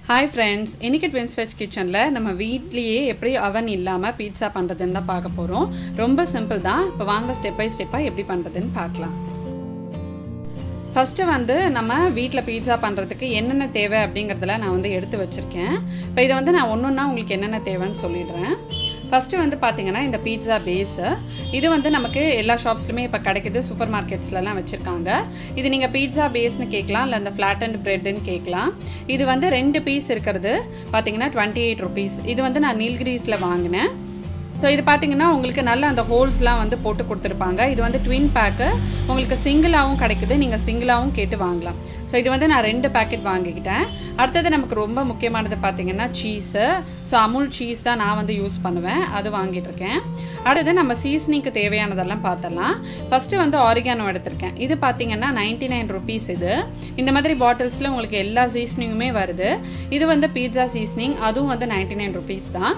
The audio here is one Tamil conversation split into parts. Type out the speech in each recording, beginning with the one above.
Hi friends, இன்னைக்கு Twins Veg Kitchenல நம்ம வீட்லயே எப்படி oven இல்லாம பீட்சா பண்றதுன்னு தான் பார்க்க போறோம். ரொம்ப சிம்பிள் தான். இப்போ வாங்க ஸ்டெப் பை ஸ்டெப்பா எப்படி பண்றதுன்னு பார்க்கலாம். First வந்து நம்ம வீட்ல பீட்சா பண்றதுக்கு என்னென்ன தேவை அப்படிங்கறதல நான் வந்து எடுத்து வச்சிருக்கேன். இப்போ இத வந்து நான் ஒவ்வொண்ணா உங்களுக்கு என்னென்ன தேவைன்னு சொல்லிடுறேன். First வந்து பாத்தீங்கன்னா இந்த பீட்சா பேஸ் இது வந்து நமக்கு எல்லா ஷாப்ஸ்லயுமே இப்ப கிடைக்குது சூப்பர் மார்க்கெட்ஸ்ல எல்லாம் வச்சிருக்காங்க. இது நீங்க பீட்சா பேஸ்னு கேக்கலாம் இல்ல அந்த flattened breadன்னு கேக்கலாம். இது வந்து ரெண்டு பீஸ் இருக்குது பாத்தீங்கன்னா 28 rupees. இது வந்து நான் நீல்கிரிஸ்ல வாங்குனேன். So இது பாத்தீங்கன்னா உங்களுக்கு நல்ல அந்த ஹோல்ஸ்லாம் வந்து போட்டு கொடுத்திருப்பாங்க. இது வந்து ட்வின் பேக் உங்களுக்கு சிங்கிளாவும் கிடைக்குது. நீங்க சிங்கிளாவும் கேட்டு வாங்கலாம். So இது வந்து நான் ரெண்டு பாக்கெட் வாங்கிக்கிட்டேன். அடுத்து நமக்கு ரொம்ப முக்கியமானது பாத்தீங்கன்னா சீஸ். So அமுல் சீஸ் தான் நான் வந்து யூஸ் பண்ணுவேன். அது வாங்கிட்டு இருக்கேன். அடுத்து நம்ம சீசனிங்க்கு தேவையானதெல்லாம் பார்த்தலாம். ஃபர்ஸ்ட் வந்து ஆரிகானோ எடுத்துர்க்கேன். இது பாத்தீங்கன்னா 99 rupees இது. இந்த மாதிரி பாட்டில்ஸ்ல உங்களுக்கு எல்லா சீசனிங்குமே வருது. இது வந்து பீட்சா சீசனிங் அதுவும் வந்து 99 rupees தான்.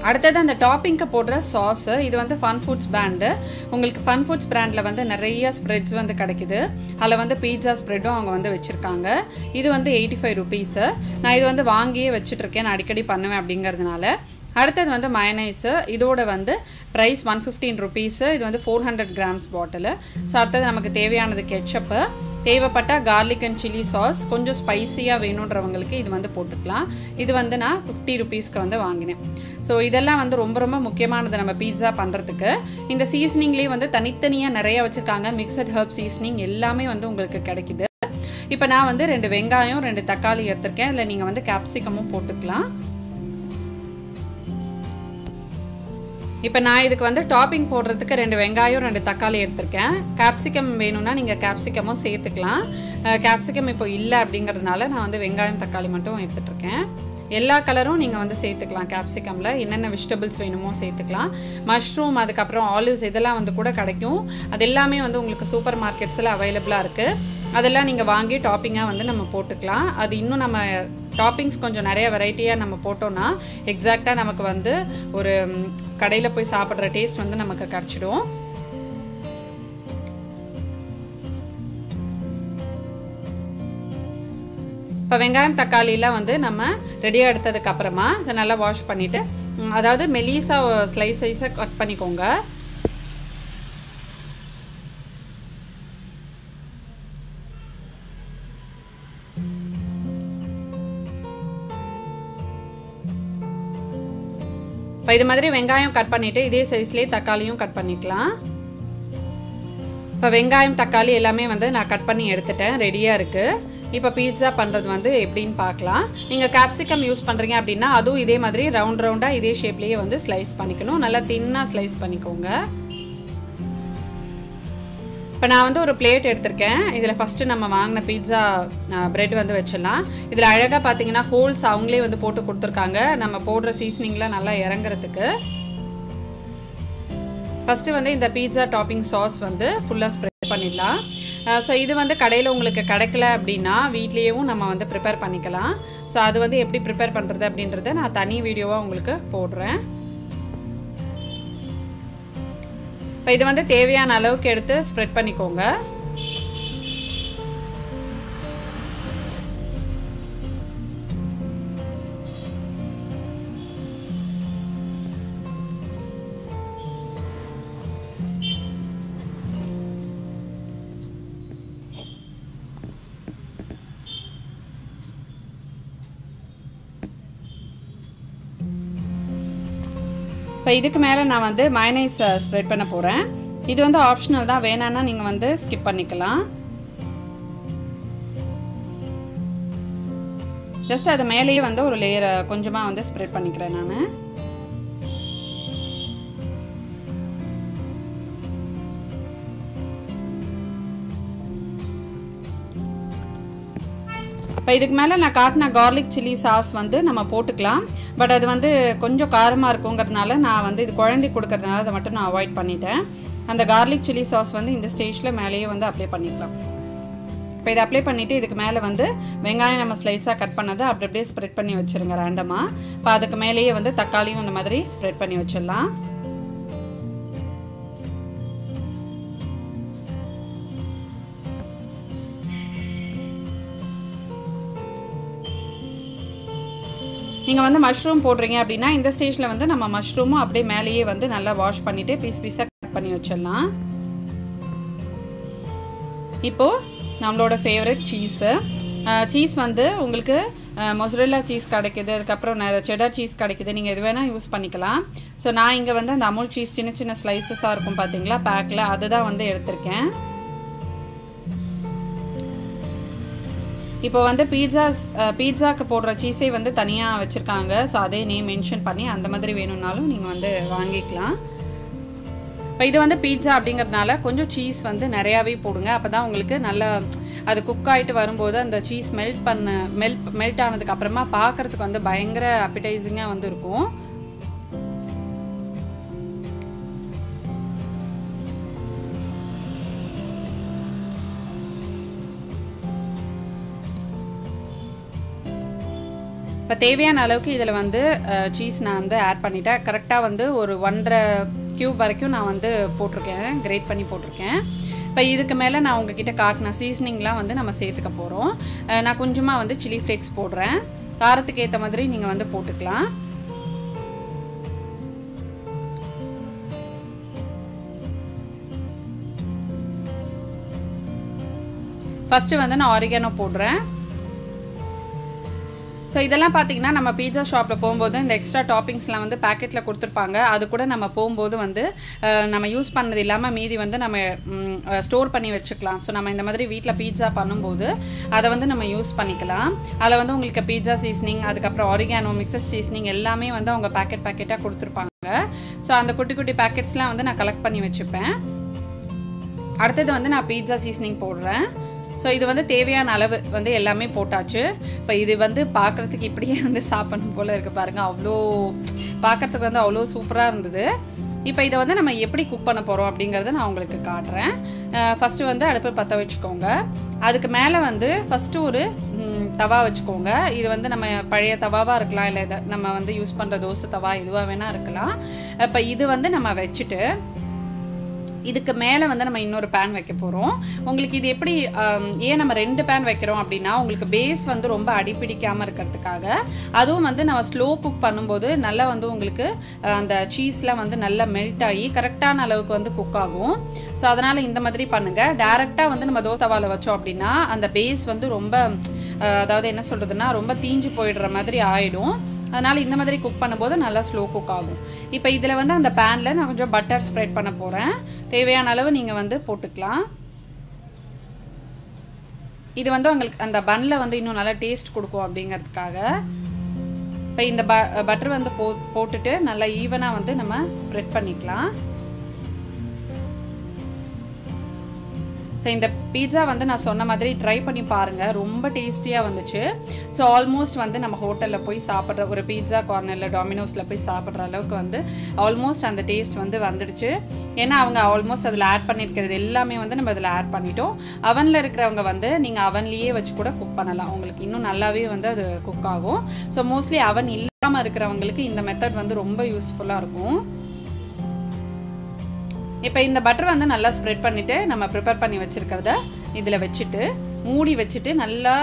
அடுத்து அந்த டாப்பிங்க்கு போடுற சாஸ் இது வந்து ஃபன் ஃபுட்ஸ் பிராண்ட் உங்களுக்கு ஃபன் ஃபுட்ஸ் பிராண்ட்ல வந்து நிறைய ஸ்ப்ரெட்ஸ் வந்து கிடைக்குது அதுல வந்து பீட்சா ஸ்ப்ரெட்டும் அவங்க வந்து வச்சிருக்காங்க இது வந்து 85 rupees நான் இது வந்து வாங்கியே வச்சிட்டு இருக்கேன் நான் அடிக்கடி பண்ணுவேன் அப்படிங்கிறதுனால அடுத்து வந்து மயோனைஸ் இதோட வந்து பிரைஸ் 115 rupees இது வந்து 400 grams பாட்டில் சோ அடுத்து நமக்கு தேவையானது கெட்சப் தேவைப்பட்ட garlic and chili sauce கொஞ்சம் ஸ்பைசியா வேணும்ன்றவங்களுக்கு இது வந்து போட்டுக்கலாம் இது வந்து நான் 50 rupeesக்கு வந்து வாங்கினேன் சோ இதெல்லாம் வந்து ரொம்ப ரொம்ப முக்கியமானது நம்ம பீட்சா பண்றதுக்கு இந்த சீசனிங்லயே வந்து தனித்தனியா நிறைய வச்சிருக்காங்க மிக்ஸ்ட் ஹெர்ப் சீசனிங் எல்லாமே வந்து உங்களுக்கு கிடைக்குது இப்போ நான் வந்து ரெண்டு வெங்காயம் ரெண்டு தக்காளி எடுத்துர்க்கேன் இல்ல நீங்க வந்து கேப்சிகமும் போட்டுக்கலாம் இப்போ நான் இதுக்கு வந்து டாப்பிங் போடுறதுக்கு ரெண்டு வெங்காயம் ரெண்டு தக்காளி எடுத்துர்க்கேன் கேப்சிகம் வேணும்னா நீங்க கேப்சிகமும் சேர்த்துக்கலாம் கேப்சிகம் இப்போ இல்ல அப்படிங்கிறதுனால நான் வந்து வெங்காயம் தக்காளி மட்டும் எடுத்துட்டு இருக்கேன் எல்லா கலரும் நீங்க வந்து சேர்த்துக்கலாம் கேப்சிகம்ல என்னென்ன வெஜிடபிள்ஸ் வேணுமோ சேர்த்துக்கலாம் மஷ்ரூம் அதுக்கு அப்புறம் ஆலிவ்ஸ் இதெல்லாம் வந்து கூட கிடைக்கும் அது எல்லாமே வந்து உங்களுக்கு சூப்பர் மார்க்கெட்ஸ்ல அவேலபிளா இருக்கு அதெல்லாம் நீங்க வாங்கி டாப்பிங்கா வந்து நம்ம போட்டுக்கலாம் அது இன்னும் நம்ம டாப்பிங்ஸ் கொஞ்சம் நிறைய வெரைட்டியா நம்ம போட்டோம்னா எக்ஸாக்ட்டா நமக்கு வந்து ஒரு கடையில போய் சாப்பிடுற டேஸ்ட் வந்து நமக்கு கிடைச்சிடும் இப்போ வெங்காயம் தக்காளி எல்லாம் வந்து நம்ம ரெடியா எடுத்ததுக்கு அப்புறமா இத நல்லா வாஷ் பண்ணிட்டு அதாவது மெலிசா ஸ்லைஸ் சைஸா கட் பண்ணிக்கோங்க இது மாதிரி வெங்காயம் கட் பண்ணிட்டு இதே சைஸ்லயே தக்காளியும் கட் பண்ணிக்கலாம் இப்போ வெங்காயம் தக்காளி எல்லாமே வந்து நான் கட் பண்ணி எடுத்துட்டேன் ரெடியா இருக்கு இப்போ பீட்சா பண்றது வந்து எப்படின்னு பார்க்கலாம் நீங்க கேப்சிகம் யூஸ் பண்றீங்க அப்படினா அதுவும் இதே மாதிரி ரவுண்ட் ரவுண்டா இதே ஷேப்லயே வந்து ஸ்லைஸ் பண்ணிக்கணும் நல்லா தின்னா ஸ்லைஸ் பண்ணிக்கோங்க இப்போ நான் வந்து ஒரு பிளேட் எடுத்துர்க்கேன் இதுல ஃபர்ஸ்ட் நம்ம வாங்குன பீட்சா பிரெட் வந்து வெச்சலாம் இதுல அழகா பாத்தீங்கன்னா ஹோல்ஸ் அவங்களே வந்து போட்டு கொடுத்திருக்காங்க நம்ம போடுற சீசனிங்ல நல்லா இறங்குறதுக்கு ஃபர்ஸ்ட் வந்து இந்த பீட்சா டாப்பிங் சாஸ் வந்து ஃபுல்லா ஸ்ப்ரெட் பண்ணிடலாம் சோ இது வந்து கடையில உங்களுக்கு கிடைக்கல அப்படினா வீட்லயேவும் நம்ம வந்து ப்ரிப்பேர் பண்ணிக்கலாம் சோ அது வந்து எப்படி ப்ரிப்பேர் பண்றது அப்படின்றதை நான் தனி வீடியோவா உங்களுக்கு போடுறேன் இப்போ இது வந்து தேவையான அளவுக்கு எடுத்து ஸ்ப்ரெட் பண்ணிக்கோங்க இப்போ இதுக்கு மேல நான் வந்து மயோனைஸ் ஸ்ப்ரெட் பண்ண போறேன் இது வந்து ஆப்ஷனல் தான் வேணாம்னா நீங்க வந்து ஸ்கிப் பண்ணிக்கலாம் ஜஸ்ட் அது மேலேயே வந்து ஒரு லேயர் கொஞ்சமா வந்து ஸ்ப்ரெட் பண்ணிக்கிறேன் நான் இப்போ இதுக்கு மேல நான் காட்டின garlic chili sauce வந்து நம்ம போட்டுக்கலாம் பட் அது வந்து கொஞ்சம் காரமா இருக்கும்ங்கறதுனால நான் வந்து இது குழந்தைக்கு கொடுக்கிறதுனால அதை மட்டும் நான் அவாய்ட் பண்ணிட்டேன் அந்த garlic chili sauce வந்து இந்த ஸ்டேஜ்ல மேலேயே வந்து அப்ளை பண்ணிக்கலாம் இப்போ இத அப்ளை பண்ணிட்டு இதுக்கு மேல வந்து வெங்காயம் நம்ம ஸ்லைஸா கட் பண்ணதை அப்படியே ஸ்ப்ரெட் பண்ணி வச்சிருங்க ரேண்டமா இப்போ அதுக்கு மேலேயே வந்து தக்காளியும் இந்த மாதிரி ஸ்ப்ரெட் பண்ணி வச்சிடலாம் நீங்கள் வந்து மஷ்ரூம் போடுறீங்க அப்படின்னா இந்த ஸ்டேஜில் வந்து நம்ம மஷ்ரூமும் அப்படியே மேலேயே வந்து நல்லா வாஷ் பண்ணிவிட்டு பீஸ் பீஸாக கட் பண்ணி வச்சிடலாம். இப்போது நம்மளோட ஃபேவரட் சீஸ் வந்து உங்களுக்கு மொசரெல்லா சீஸ் கிடைக்குது, அதுக்கப்புறம் செடார் சீஸ் கிடைக்குது, நீங்கள் எது வேணால் யூஸ் பண்ணிக்கலாம். ஸோ நான் இங்கே வந்து அந்த அமுல் சீஸ் சின்ன சின்ன ஸ்லைசஸாக இருக்கும் பார்த்தீங்களா பேக்கில், அதுதான் வந்து எடுத்திருக்கேன். இப்போ வந்து பீட்சாக்கு போடுற சீஸே வந்து தனியாக வச்சுருக்காங்க. ஸோ அதே நேம் மென்ஷன் பண்ணி அந்த மாதிரி வேணும்னாலும் நீங்கள் வந்து வாங்கிக்கலாம். இப்போ இது வந்து பீட்சா அப்படிங்கிறதுனால கொஞ்சம் சீஸ் வந்து நிறையாவே போடுங்க. அப்போ தான் உங்களுக்கு நல்லா அது குக் ஆகிட்டு வரும்போது அந்த சீஸ் மெல்ட் ஆனதுக்கு அப்புறமா பார்க்கறதுக்கு வந்து பயங்கர அப்பிடைசிங்காக வந்து இருக்கும். இப்போ தேவையான அளவுக்கு இதில் வந்து சீஸ் நான் வந்து ஆட் பண்ணிட்டேன். கரெக்டாக வந்து ஒரு 1.5 கியூப் வரைக்கும் நான் வந்து போட்டிருக்கேன், கிரேட் பண்ணி போட்டிருக்கேன். இப்போ இதுக்கு மேலே நான் உங்ககிட்ட காட்டின சீசனிங்லாம் வந்து நம்ம சேர்த்துக்க போகிறோம். நான் கொஞ்சமாக வந்து சில்லி ஃப்ளேக்ஸ் போடுறேன், காரத்துக்கு ஏற்ற மாதிரி நீங்கள் வந்து போட்டுக்கலாம். ஃபஸ்ட்டு வந்து நான் ஆரிகானோ போடுறேன். ஸோ இதெல்லாம் பார்த்தீங்கன்னா நம்ம பீட்சா ஷாப்பில் போகும்போது இந்த எக்ஸ்ட்ரா டாப்பிங்ஸ்லாம் வந்து பேக்கெட்டில் கொடுத்துருப்பாங்க. அது கூட நம்ம போகும்போது வந்து நம்ம யூஸ் பண்ணது இல்லாமல் மீதி வந்து நம்ம ஸ்டோர் பண்ணி வச்சுக்கலாம். ஸோ நம்ம இந்த மாதிரி வீட்டில் பீட்சா பண்ணும்போது அதை வந்து நம்ம யூஸ் பண்ணிக்கலாம். அதில் வந்து உங்களுக்கு பீட்சா சீசனிங், அதுக்கப்புறம் ஆரிகானோ, மிக்சட் சீசனிங் எல்லாமே வந்து அவங்க பேக்கெட்டாக கொடுத்துருப்பாங்க. ஸோ அந்த குட்டி குட்டி பேக்கெட்ஸ்லாம் வந்து நான் கலெக்ட் பண்ணி வச்சுப்பேன். அடுத்தது வந்து நான் பீட்சா சீசனிங் போடுறேன். ஸோ இது வந்து தேவையான அளவு வந்து எல்லாமே போட்டாச்சு. இப்போ இது வந்து பார்க்குறதுக்கு இப்படியே வந்து சாப்பிடணும் போல் இருக்குது பாருங்கள், அவ்வளோ பார்க்குறதுக்கு வந்து அவ்வளோ சூப்பராக இருந்தது. இப்போ இதை வந்து நம்ம எப்படி குக் பண்ண போகிறோம் அப்படிங்கிறத நான் உங்களுக்கு காட்டுறேன். ஃபஸ்ட்டு வந்து அடுப்பு பற்ற வச்சுக்கோங்க. அதுக்கு மேலே வந்து ஃபஸ்ட்டு ஒரு தவா வச்சுக்கோங்க. இது வந்து நம்ம பழைய தவாவாக இருக்கலாம், இல்லை இதை நம்ம வந்து யூஸ் பண்ணுற தோசை தவா எதுவாக வேணால் இருக்கலாம். இப்போ இது வந்து நம்ம வச்சுட்டு இதுக்கு மேலே வந்து நம்ம இன்னொரு பேன் வைக்க போகிறோம். உங்களுக்கு இது எப்படி ஏன் நம்ம 2 பேன் வைக்கிறோம் அப்படின்னா உங்களுக்கு பேஸ் வந்து ரொம்ப அடிப்பிடிக்காமல் இருக்கிறதுக்காக, அதுவும் வந்து நம்ம ஸ்லோ குக் பண்ணும்போது நல்லா வந்து உங்களுக்கு அந்த சீஸ்லாம் வந்து நல்லா மெல்ட் ஆகி கரெக்டான அளவுக்கு வந்து குக் ஆகும். ஸோ அதனால் இந்த மாதிரி பண்ணுங்கள். டேரெக்டாக வந்து நம்ம தோசை தவாவில் வச்சோம் அப்படின்னா அந்த பேஸ் வந்து ரொம்ப அதாவது என்ன சொல்கிறதுனா ரொம்ப தீஞ்சு போயிடுற மாதிரி ஆகிடும். அதனால் இந்த மாதிரி குக் பண்ணும்போது நல்லா ஸ்லோ குக் ஆகும். இப்போ இதில் வந்து அந்த பேனில் நான் கொஞ்சம் பட்டர் ஸ்ப்ரெட் பண்ண போகிறேன். தேவையான அளவு நீங்கள் வந்து போட்டுக்கலாம். இது வந்து உங்களுக்கு அந்த பன்னில் வந்து இன்னும் நல்லா டேஸ்ட் கொடுக்கும் அப்படிங்கிறதுக்காக. இப்போ இந்த பட்டர் வந்து போட்டுட்டு நல்லா ஈவனாக வந்து நம்ம ஸ்ப்ரெட் பண்ணிக்கலாம். ஸோ இந்த பீட்சா வந்து நான் சொன்ன மாதிரி ட்ரை பண்ணி பாருங்கள், ரொம்ப டேஸ்டியாக வந்துச்சு. ஸோ ஆல்மோஸ்ட் வந்து நம்ம ஹோட்டலில் போய் சாப்பிட்ற ஒரு பீட்சா கார்னரில் டாமினோஸில் போய் சாப்பிட்ற அளவுக்கு வந்து ஆல்மோஸ்ட் அந்த டேஸ்ட் வந்து வந்துடுச்சு. ஏன்னா அவங்க ஆல்மோஸ்ட் அதில் ஆட் பண்ணியிருக்கிறது எல்லாமே வந்து நம்ம அதில் ஆட் பண்ணிட்டோம். அவனில் இருக்கிறவங்க வந்து நீங்கள் அவன்லேயே வச்சு கூட குக் பண்ணலாம், உங்களுக்கு இன்னும் நல்லாவே வந்து அது குக் ஆகும். ஸோ மோஸ்ட்லி அவன் இல்லாமல் இருக்கிறவங்களுக்கு இந்த மெத்தட் வந்து ரொம்ப யூஸ்ஃபுல்லாக இருக்கும். இப்போ இந்த பட்டர் வந்து நல்லா ஸ்ப்ரெட் பண்ணிவிட்டு நம்ம ப்ரிப்பேர் பண்ணி வச்சுருக்கிறத இதில் வச்சுட்டு மூடி வச்சுட்டு நல்லா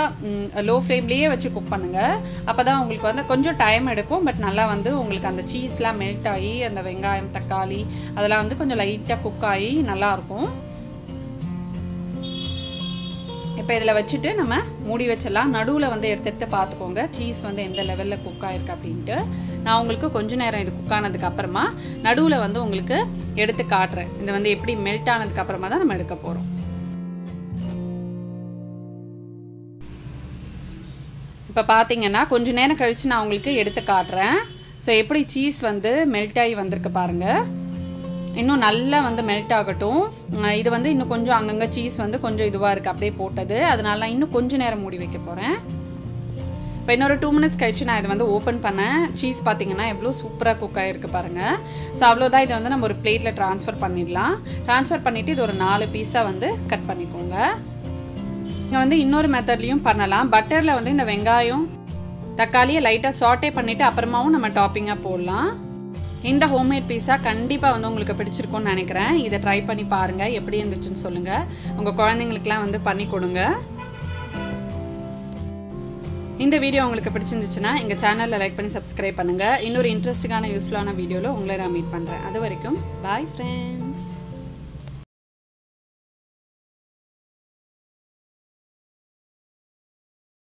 லோ ஃப்ளேம்லேயே வச்சு குக் பண்ணுங்கள். அப்போ தான் உங்களுக்கு வந்து கொஞ்சம் டைம் எடுக்கும், பட் நல்லா வந்து உங்களுக்கு அந்த சீஸ்லாம் மெல்ட் ஆகி அந்த வெங்காயம் தக்காளி அதெல்லாம் வந்து கொஞ்சம் லைட்டாக குக் ஆகி நல்லாயிருக்கும். இப்போ இதில் வச்சுட்டு நம்ம மூடி வச்சிடலாம். நடுவில் வந்து எடுத்து பார்த்துக்கோங்க சீஸ் வந்து எந்த லெவலில் குக் ஆகிருக்கு அப்படின்ட்டு. நான் உங்களுக்கு கொஞ்ச நேரம் இது குக் ஆனதுக்கு அப்புறமா நடுவில் வந்து உங்களுக்கு எடுத்து காட்டுறேன். இது வந்து எப்படி மெல்ட் ஆனதுக்கு அப்புறமா தான் நம்ம எடுக்க போகிறோம். இப்போ பார்த்தீங்கன்னா கொஞ்ச நேரம் கழித்து நான் உங்களுக்கு எடுத்து காட்டுறேன். ஸோ எப்படி சீஸ் வந்து மெல்ட் ஆகி வந்திருக்கு பாருங்கள். இன்னும் நல்லா வந்து மெல்ட் ஆகட்டும். இது வந்து இன்னும் கொஞ்சம் அங்கங்கே சீஸ் வந்து கொஞ்சம் இதுவாக இருக்குது அப்படியே போட்டது, அதனால நான் இன்னும் கொஞ்சம் நேரம் மூடி வைக்க போகிறேன். இப்போ இன்னொரு 2 மினிட்ஸ் கழிச்சு நான் இதை வந்து ஓப்பன் பண்ணேன். சீஸ் பார்த்தீங்கன்னா எவ்வளோ சூப்பராக குக் ஆகிருக்கு பாருங்கள். ஸோ அவ்வளோதான். இதை வந்து நம்ம ஒரு பிளேட்டில் ட்ரான்ஸ்ஃபர் பண்ணிடலாம். ட்ரான்ஸ்ஃபர் பண்ணிவிட்டு இது ஒரு 4 பீஸாக வந்து கட் பண்ணிக்கோங்க. நீங்கள் வந்து இன்னொரு மெத்தட்லேயும் பண்ணலாம். பட்டரில் வந்து இந்த வெங்காயம் தக்காளியை லைட்டாக சாட்டே பண்ணிவிட்டு அப்புறமாவும் நம்ம டாப்பிங்காக போடலாம். இந்த ஹோம்மேட் பீஸா கண்டிப்பாக வந்து உங்களுக்கு பிடிச்சிருக்கும்னு நினைக்கிறேன். இதை ட்ரை பண்ணி பாருங்கள், எப்படி இருந்துச்சுன்னு சொல்லுங்கள். உங்கள் குழந்தைங்களுக்குலாம் வந்து பண்ணி கொடுங்க. இந்த வீடியோ உங்களுக்கு பிடிச்சிருந்துச்சுன்னா எங்கள் சேனலில் லைக் பண்ணி சப்ஸ்கிரைப் பண்ணுங்கள். இன்னொரு இன்ட்ரெஸ்டிங்கான யூஸ்ஃபுல்லான வீடியோவில் உங்களை நான் மீட் பண்ணுறேன். அது வரைக்கும் பாய் ஃப்ரெண்ட்ஸ்.